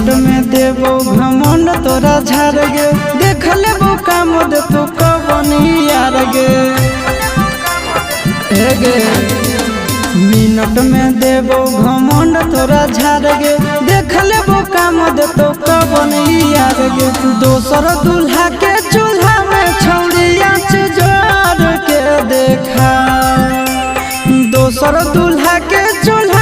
Minute में देबो घमंड तोरा झाड़ गे, देख लेबो काम दे तो कवन यार गे। हे गे मिनट में देबो घमंड तोरा झाड़ गे, देख लेबो काम दे तो कवन यार गे। दोसर दूल्हा के चूल्हा में छौड़िया जोड़ के देखा, दोसर दूल्हा के चूल्हा